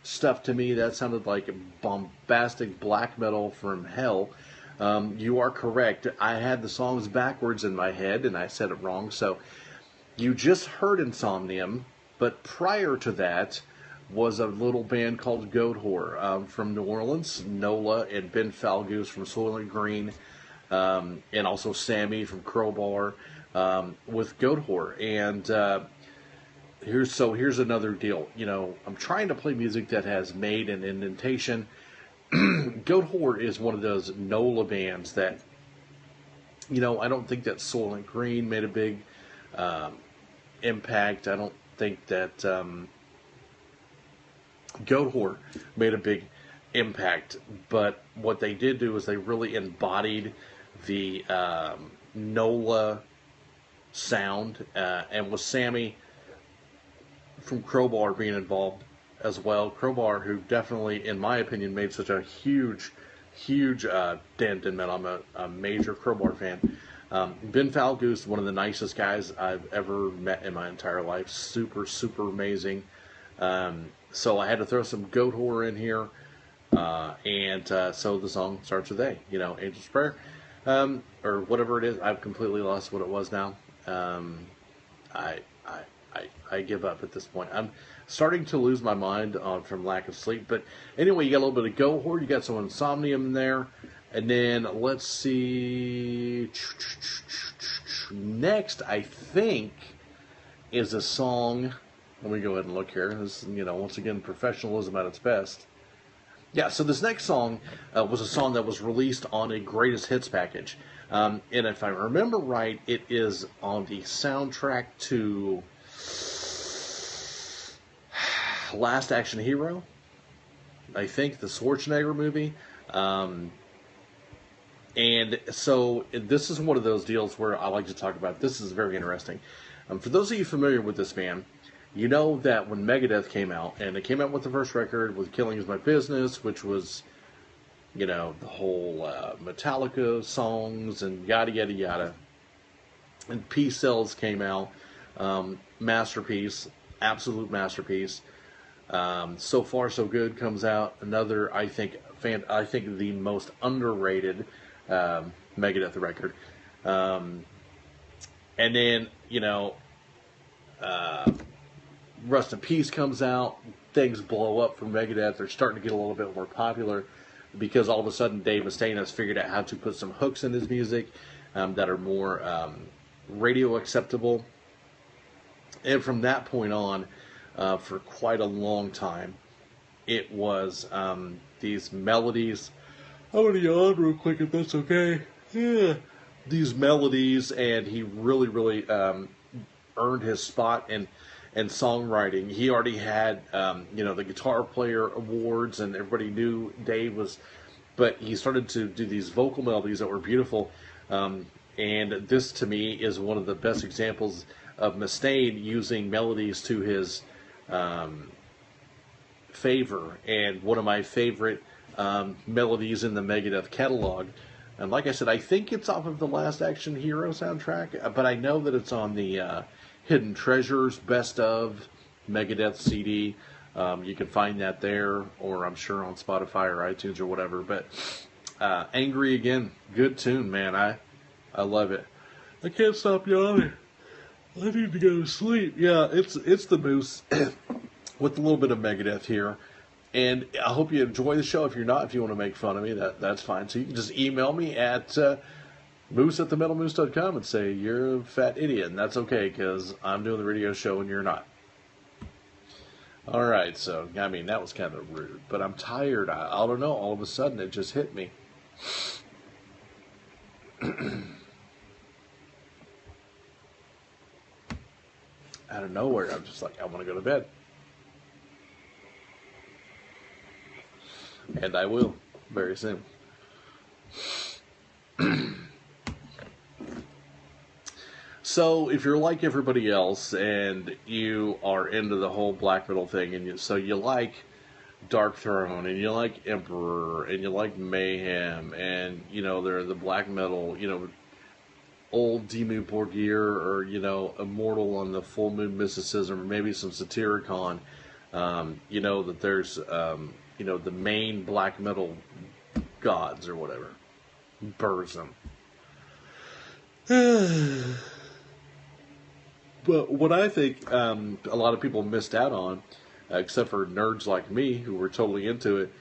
stuff to me. That sounded like bombastic black metal from hell. You are correct. I had the songs backwards in my head, and I said it wrong. So you just heard Insomnium, but prior to that was a little band called Goat Whore from New Orleans, Nola and Ben Falgoose from Soylent Green, and also Sammy from Crowbar with Goat Whore. And here's another deal. I'm trying to play music that has made an indentation. Goat Whore is one of those NOLA bands that, I don't think that Soylent Green made a big impact. I don't think that Goat Whore made a big impact. But what they did do is they really embodied the NOLA sound, and with Sammy from Crowbar being involved as well. Crowbar, who definitely, in my opinion, made such a huge dent in metal. I'm a major Crowbar fan. Ben Falgoose, one of the nicest guys I've ever met in my entire life. Super amazing. So I had to throw some Goat Whore in here. And so the song starts with A, Angel's Prayer. Or whatever it is. I've completely lost what it was now. I give up at this point. I'm starting to lose my mind from lack of sleep. But anyway, you got a little bit of Goat Whore. You got some Insomnium in there. And then let's see. Next, I think, is a song. Let me go ahead and look here. This is, once again, professionalism at its best. Yeah, so this next song was a song that was released on a Greatest Hits package. And if I remember right, it is on the soundtrack to Last Action Hero, I think, the Schwarzenegger movie. And so this is one of those deals where I like to talk about. This is very interesting. For those of you familiar with this band, you know that when Megadeth came out, and it came out with the first record with Killing Is My Business, which was, the whole Metallica songs and yada, yada, yada. And Peace Cells came out. Masterpiece. Absolute masterpiece. So Far So Good comes out. Another, I think the most underrated Megadeth record. And then, Rust in Peace comes out. Things blow up for Megadeth. They're starting to get a little bit more popular because all of a sudden Dave Mustaine has figured out how to put some hooks in his music that are more radio acceptable. And from that point on, for quite a long time, it was these melodies. I'm going to yawn real quick if that's okay. Yeah. These melodies, and he really earned his spot in songwriting. He already had, the guitar player awards, and everybody knew Dave was, but he started to do these vocal melodies that were beautiful. And this, to me, is one of the best examples of Mustaine using melodies to his favor, and one of my favorite melodies in the Megadeth catalog. And like I said, I think it's off of the Last Action Hero soundtrack, but I know that it's on the Hidden Treasures Best of Megadeth CD. You can find that there, or I'm sure on Spotify or iTunes or whatever. But Angry Again, good tune, man. I love it. I can't stop yawning. I need to go to sleep. Yeah, it's the Moose with a little bit of Megadeth here. And I hope you enjoy the show. If you're not, if you want to make fun of me, that's fine. So you can just email me at Moose at themetalmoose.com and say, you're a fat idiot, and that's okay, because I'm doing the radio show and you're not. Alright, so, I mean, that was kind of rude, but I'm tired. I don't know, all of a sudden it just hit me. Out of nowhere, I'm just like, I want to go to bed. And I will, very soon. So, if you're like everybody else, and you are into the whole black metal thing, and so you like Dark Throne, and you like Emperor, and you like Mayhem, and, you know, they're the black metal, you know, old Dimmu Borgir, or, you know, Immortal on the Full Moon Mysticism, or maybe some Satyricon, you know, that there's, you know, the main black metal gods, or whatever. Burzum. But what I think a lot of people missed out on, except for nerds like me who were totally into it,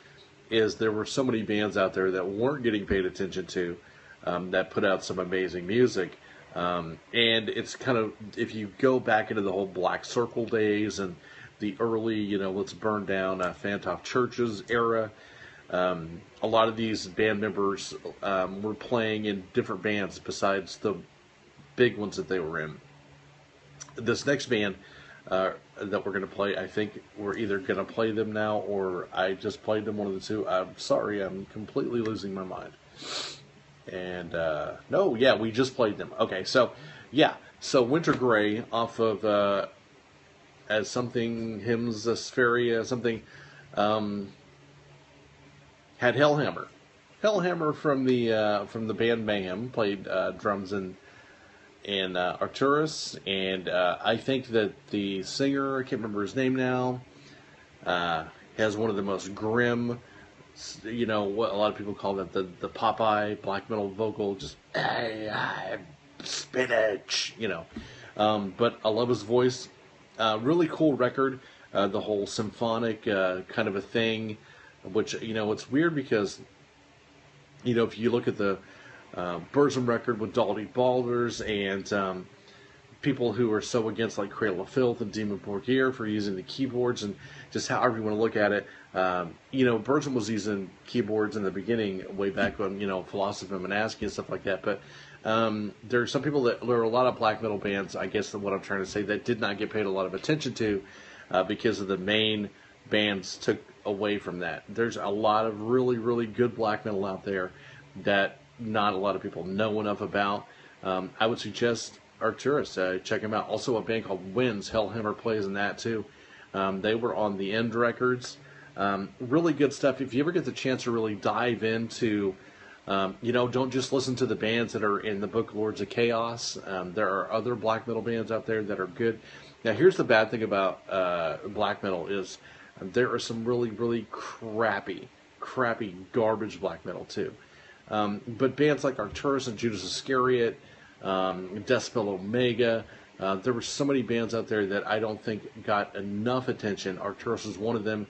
is there were so many bands out there that weren't getting paid attention to, that put out some amazing music. And it's kind of, if you go back into the whole Black Circle days and the early, you know, let's burn down Fantoph Churches era, a lot of these band members were playing in different bands besides the big ones that they were in. This next band that we're going to play, I think we're either going to play them now or I just played them, one of the two. I'm sorry, I'm completely losing my mind. And, no, yeah, we just played them. Okay, so, yeah, so Winter Grey off of, as something, Hymns, Aspheria, something, had Hellhammer. Hellhammer from the band Mayhem played drums in Arcturus, and I think that the singer, I can't remember his name now, has one of the most grim, you know, what a lot of people call that the Popeye black metal vocal, just spinach, you know. But I love his voice. Really cool record. The whole symphonic kind of a thing, which, you know, it's weird because, you know, if you look at the Burzum record with Daldy Balders and people who are so against like Cradle of Filth and Dimmu Borgir for using the keyboards and just however you want to look at it. You know, Burzum was using keyboards in the beginning, way back when, you know, Philosophy and Monasky and stuff like that. But there are some people there are a lot of black metal bands, I guess what I'm trying to say, that did not get paid a lot of attention to because of the main bands took away from that. There's a lot of really, really good black metal out there that not a lot of people know enough about. I would suggest Arcturus. Check them out. Also a band called Winds. Hellhammer plays in that too. They were on the End Records. Really good stuff. If you ever get the chance to really dive into, you know, don't just listen to the bands that are in the book Lords of Chaos. There are other black metal bands out there that are good. Now, here's the bad thing about black metal is there are some really, really crappy garbage black metal too. But bands like Arcturus and Judas Iscariot, Decibel Omega, there were so many bands out there that I don't think got enough attention. Arcturus is one of them.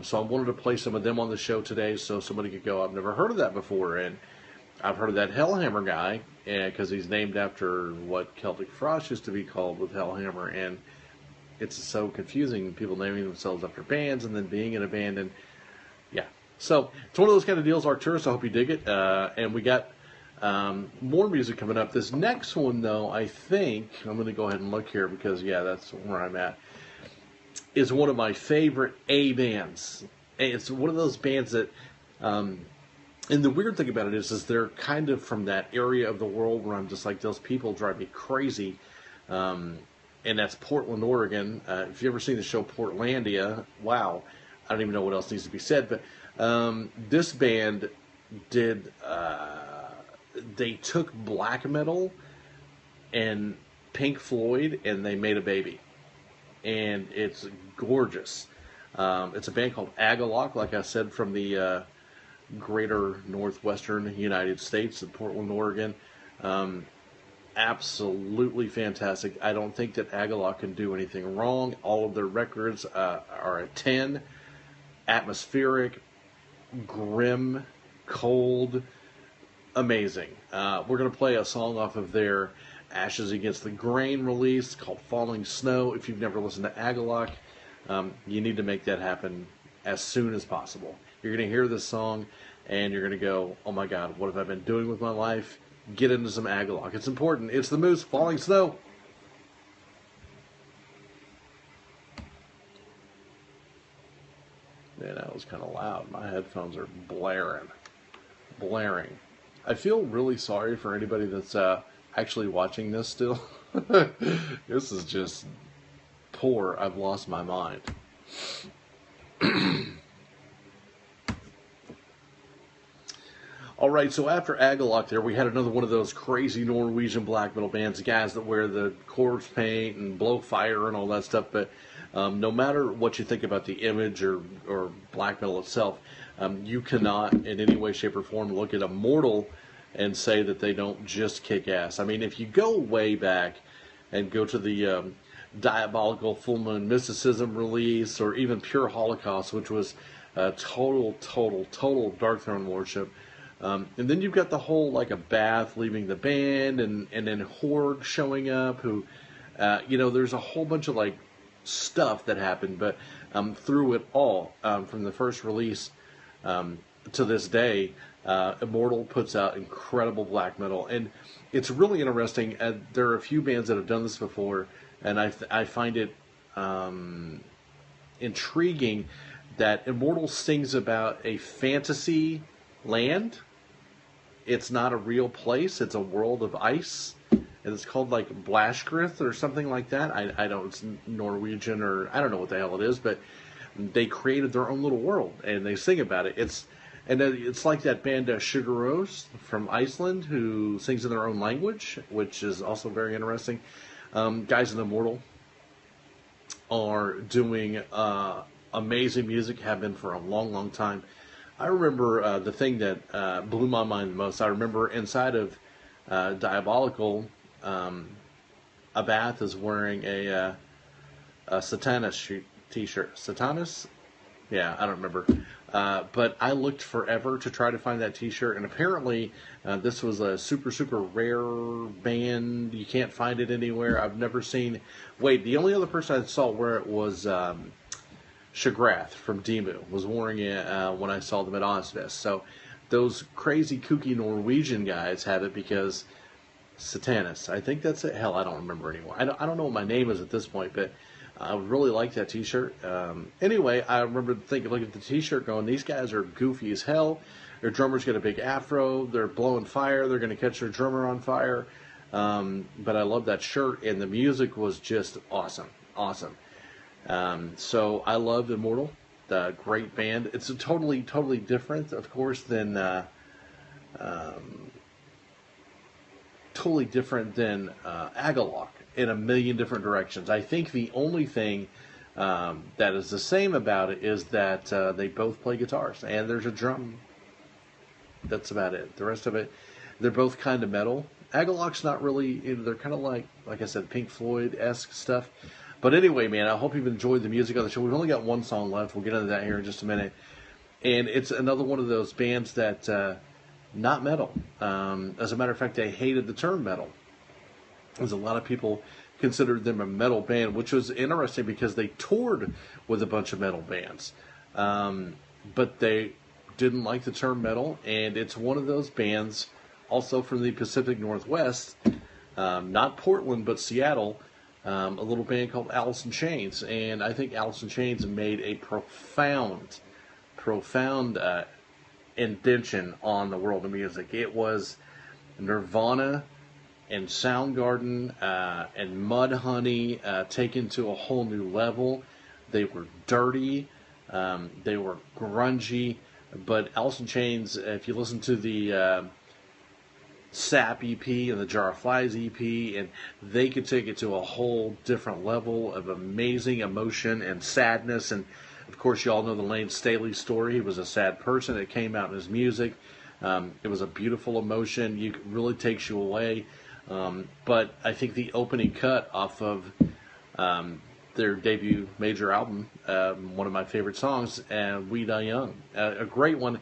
So I wanted to play some of them on the show today so somebody could go, I've never heard of that before. And I've heard of that Hellhammer guy because he's named after what Celtic Frost used to be called with Hellhammer. And it's so confusing, people naming themselves after bands and then being in a band. And yeah, so it's one of those kind of deals, Arcturus. I hope you dig it. And we got more music coming up. This next one, though, I think, I'm going to go ahead and look here because, yeah, that's where I'm at, is one of my favorite A bands. It's one of those bands that, and the weird thing about it is they're kind of from that area of the world where I'm just like, those people drive me crazy. And that's Portland, Oregon. If you've ever seen the show Portlandia, wow, I don't even know what else needs to be said, but this band did, they took black metal and Pink Floyd and they made a baby. And it's gorgeous. It's a band called Agalock, like I said, from the greater northwestern United States of Portland, Oregon. Absolutely fantastic. I don't think that Agalock can do anything wrong. All of their records are a 10. Atmospheric, grim, cold, amazing. We're going to play a song off of their Ashes Against the Grain release called Falling Snow. If you've never listened to Agalloch, you need to make that happen as soon as possible. You're going to hear this song and you're going to go, oh my God, what have I been doing with my life? Get into some Agalloch. It's important. It's the Moose, Falling Snow. Man, that was kind of loud. My headphones are blaring. I feel really sorry for anybody that's actually watching this still. This is just poor. I've lost my mind. All right, so after Agalloch there, we had another one of those crazy Norwegian black metal bands, the guys that wear the corpse paint and blow fire and all that stuff. But no matter what you think about the image or black metal itself, you cannot in any way, shape, or form look at Immortal and say that they don't just kick ass. I mean, if you go way back and go to the Diabolical Full Moon Mysticism release, or even Pure Holocaust, which was total Darkthrone worship. And then you've got the whole, like, a Bath leaving the band, and then Horde showing up, who, there's a whole bunch of, like, stuff that happened, but through it all, from the first release to this day, Immortal puts out incredible black metal, and it's really interesting. There are a few bands that have done this before, and I find it intriguing that Immortal sings about a fantasy land. It's not a real place. It's a world of ice. And it's called like Blashgrith or something like that. I don't, it's Norwegian, or I don't know what the hell it is, but they created their own little world and they sing about it. It's like that band Sugar Rose from Iceland, who sings in their own language, which is also very interesting. Guys in Immortal are doing amazing music, have been for a long time. I remember the thing that blew my mind the most. I remember inside of Diabolical, Abath is wearing a Satanus t-shirt. Satanus? Yeah, I don't remember. But I looked forever to try to find that t-shirt, and apparently this was a super rare band. You can't find it anywhere. I've never seen... Wait, the only other person I saw wear it was... Shagrath from Demu was wearing it when I saw them at Ozfest. So those crazy kooky Norwegian guys have it because Satanus. I think that's it. Hell, I don't remember anymore. I don't know what my name is at this point, but I really like that t-shirt. Anyway, I remember looking at the t-shirt going, these guys are goofy as hell. Their drummer's got a big afro. They're blowing fire. They're going to catch their drummer on fire. But I love that shirt, and the music was just awesome. So I love Immortal, the great band. It's a totally different, of course, than Agalloch in a million different directions. I think the only thing that is the same about it is that they both play guitars and there's a drum. That's about it. The rest of it, they're both kind of metal. Agalloch's not really, they're kind of like I said, Pink Floyd-esque stuff. But anyway, man, I hope you've enjoyed the music on the show. We've only got one song left. We'll get into that here in just a minute. And it's another one of those bands that, not metal. As a matter of fact, they hated the term metal. There's a lot of people considered them a metal band, which was interesting because they toured with a bunch of metal bands. But they didn't like the term metal, and it's one of those bands also from the Pacific Northwest, not Portland, but Seattle, a little band called Alice in Chains. And I think Alice in Chains made a profound indention on the world of music. It was Nirvana and Soundgarden and Mudhoney taken to a whole new level. They were dirty, they were grungy, but Alice in Chains, if you listen to the Sap EP and the Jar of Flies EP, and they could take it to a whole different level of amazing emotion and sadness. And of course, you all know the Lane Staley story. He was a sad person. It came out in his music. It was a beautiful emotion. It really takes you away. But I think the opening cut off of their debut major album, one of my favorite songs, We Die Young, a great one.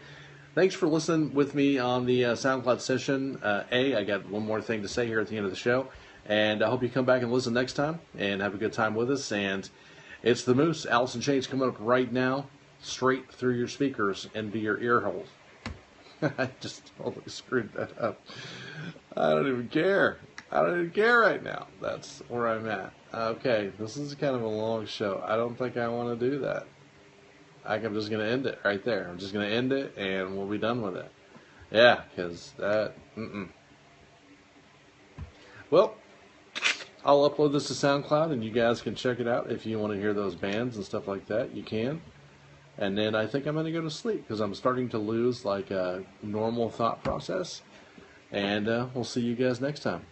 thanks for listening with me on the SoundCloud session. I got one more thing to say here at the end of the show, and I hope you come back and listen next time and have a good time with us. And it's the Moose, Alice in Chains, coming up right now, straight through your speakers into your ear holes. I just totally screwed that up. I don't even care. I don't even care right now. That's where I'm at. Okay, this is kind of a long show. I don't think I want to do that. I'm just going to end it right there. I'm just going to end it, and we'll be done with it. Yeah, because that... Well, I'll upload this to SoundCloud, and you guys can check it out if you want to hear those bands and stuff like that. You can. And then I think I'm going to go to sleep because I'm starting to lose like a normal thought process. And we'll see you guys next time.